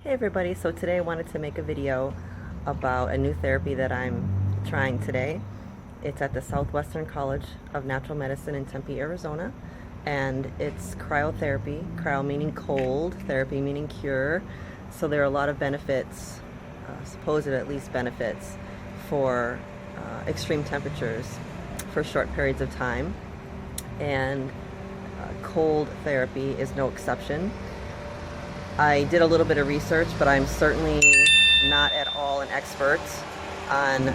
Hey everybody, so today I wanted to make a video about a new therapy that I'm trying today. It's at the Southwestern College of Natural Medicine in Tempe, Arizona, and it's cryotherapy, cryo meaning cold, therapy meaning cure. So there are a lot of benefits, supposed at least benefits, for extreme temperatures for short periods of time, and cold therapy is no exception. I did a little bit of research, but I'm certainly not at all an expert on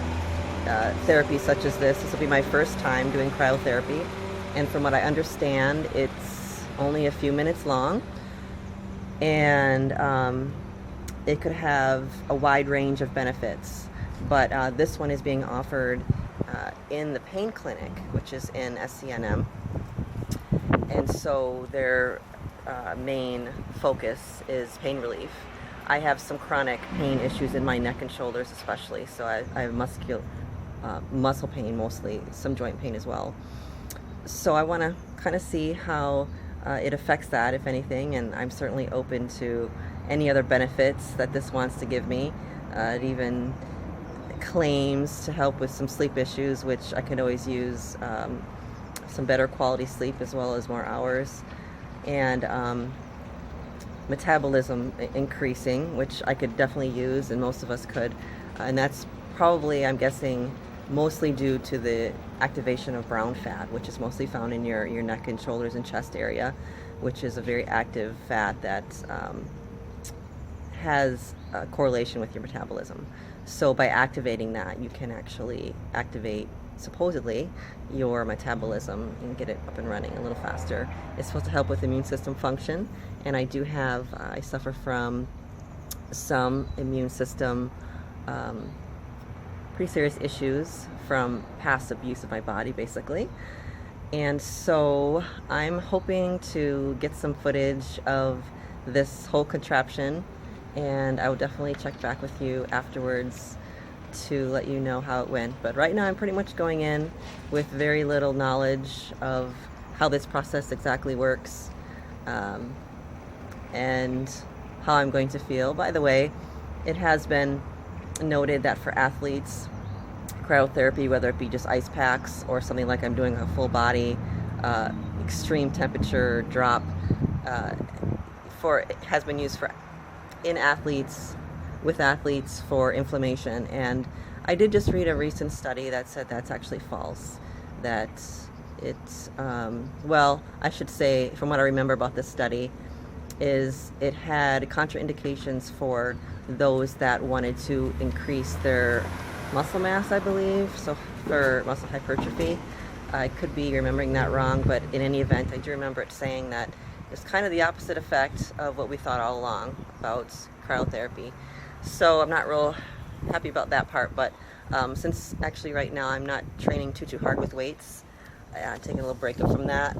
therapy such as this. This will be my first time doing cryotherapy, and from what I understand, it's only a few minutes long, and it could have a wide range of benefits. But this one is being offered in the pain clinic, which is in SCNM, and so their main focus is pain relief. I have some chronic pain issues in my neck and shoulders especially, so I have muscle pain mostly, some joint pain as well. So I want to kind of see how it affects that, if anything, and I'm certainly open to any other benefits that this wants to give me. It even claims to help with some sleep issues, which I could always use some better quality sleep as well as more hours, and metabolism increasing, which I could definitely use, and most of us could, and that's probably, I'm guessing, mostly due to the activation of brown fat, which is mostly found in your neck and shoulders and chest area, which is a very active fat that has a correlation with your metabolism. So by activating that, you can actually activate, supposedly, your metabolism and get it up and running a little faster. It's supposed to help with immune system function, and I suffer from some immune system pretty serious issues from past abuse of my body, basically. And so I'm hoping to get some footage of this whole contraption, and I will definitely check back with you afterwards to let you know how it went. But right now I'm pretty much going in with very little knowledge of how this process exactly works, and how I'm going to feel. By the way, it has been noted that for athletes, cryotherapy, whether it be just ice packs or something like I'm doing a full body extreme temperature drop, it has been used in athletes, with athletes, for inflammation. And I did just read a recent study that said that's actually false. That it's, well, I should say, from what I remember about this study, is it had contraindications for those that wanted to increase their muscle mass, I believe, so for muscle hypertrophy. I could be remembering that wrong, but in any event, I do remember it saying that it's kind of the opposite effect of what we thought all along about cryotherapy. So I'm not real happy about that part, but since actually right now I'm not training too hard with weights, taking a little break from that.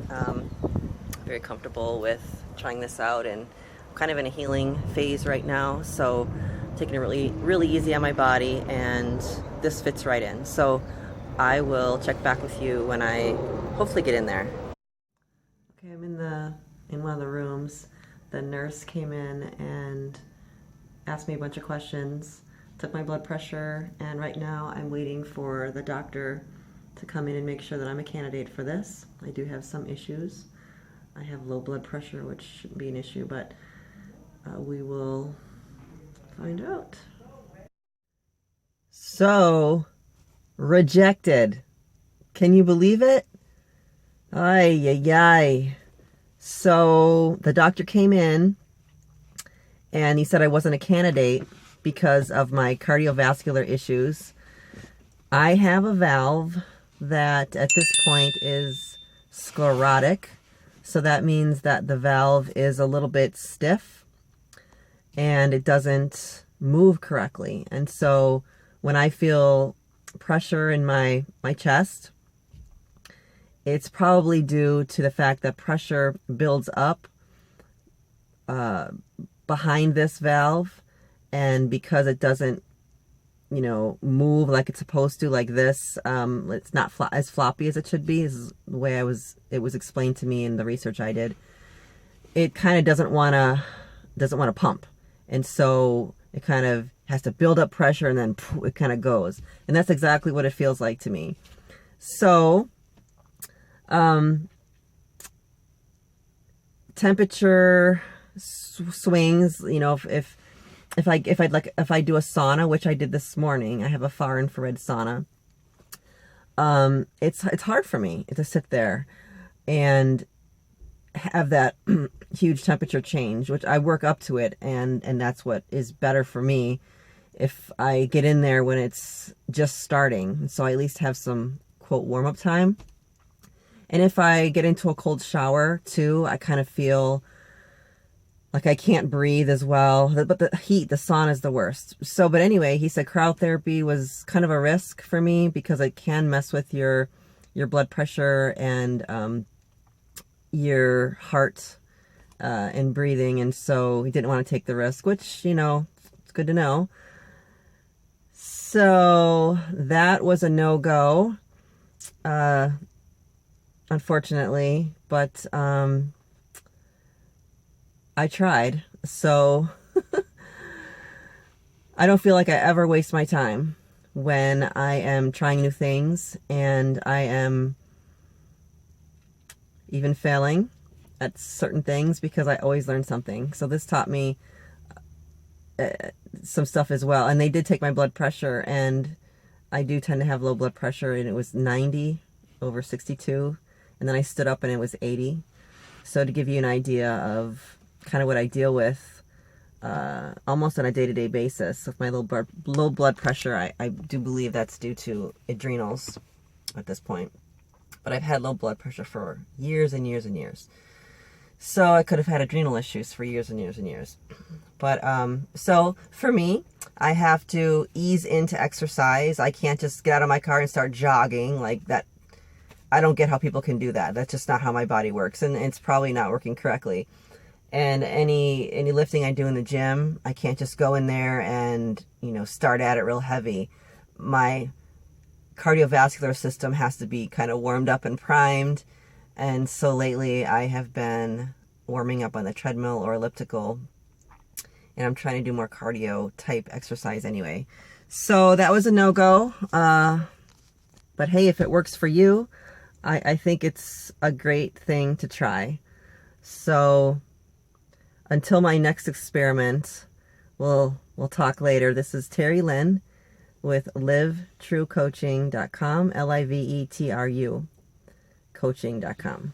Very comfortable with trying this out, and I'm kind of in a healing phase right now, so taking it really easy on my body, and this fits right in. So I will check back with you when I hopefully get in there. Okay, I'm in one of the rooms. The nurse came in and asked me a bunch of questions, took my blood pressure, and right now I'm waiting for the doctor to come in and make sure that I'm a candidate for this. I do have some issues. I have low blood pressure, which shouldn't be an issue, but we will find out. So, rejected. Can you believe it? Ay, ay, ay. So the doctor came in and he said I wasn't a candidate because of my cardiovascular issues. I have a valve that at this point is sclerotic. So that means that the valve is a little bit stiff and it doesn't move correctly. And so when I feel pressure in my chest, it's probably due to the fact that pressure builds up behind this valve, and because it doesn't, move like it's supposed to, like this, it's not as floppy as it should be, is the way it was explained to me in the research I did. It kind of doesn't want to pump, And so it kind of has to build up pressure and then poof, it kind of goes. And that's exactly what it feels like to me. So, temperature swings, you know, if I do a sauna, which I did this morning, I have a far infrared sauna. It's hard for me to sit there and have that huge temperature change, which I work up to it, and that's what is better for me if I get in there when it's just starting, so I at least have some quote warm-up time. And if I get into a cold shower too, I kind of feel like I can't breathe as well. But the heat, the sauna is the worst. So, but anyway, he said cryotherapy was kind of a risk for me because it can mess with your blood pressure and your heart and breathing. And so he didn't want to take the risk, which, you know, it's good to know. So that was a no-go, unfortunately, but I tried. So I don't feel like I ever waste my time when I am trying new things, and I am even failing at certain things because I always learn something. So this taught me some stuff as well. And they did take my blood pressure, and I do tend to have low blood pressure, and it was 90/62. And then I stood up and it was 80. So to give you an idea of kind of what I deal with almost on a day-to-day basis with my low blood pressure, I do believe that's due to adrenals at this point. But I've had low blood pressure for years and years and years. So I could have had adrenal issues for years and years and years. But so for me, I have to ease into exercise. I can't just get out of my car and start jogging like that. I don't get how people can do that. That's just not how my body works, and it's probably not working correctly. And any lifting I do in the gym, I can't just go in there and, you know, start at it real heavy. My cardiovascular system has to be kind of warmed up and primed. And so lately I have been warming up on the treadmill or elliptical, and I'm trying to do more cardio type exercise anyway. So that was a no-go. But hey, if it works for you, I think it's a great thing to try. So until my next experiment, we'll talk later. This is Terry Lynn with livetruecoaching.com, LIVETRU coaching.com.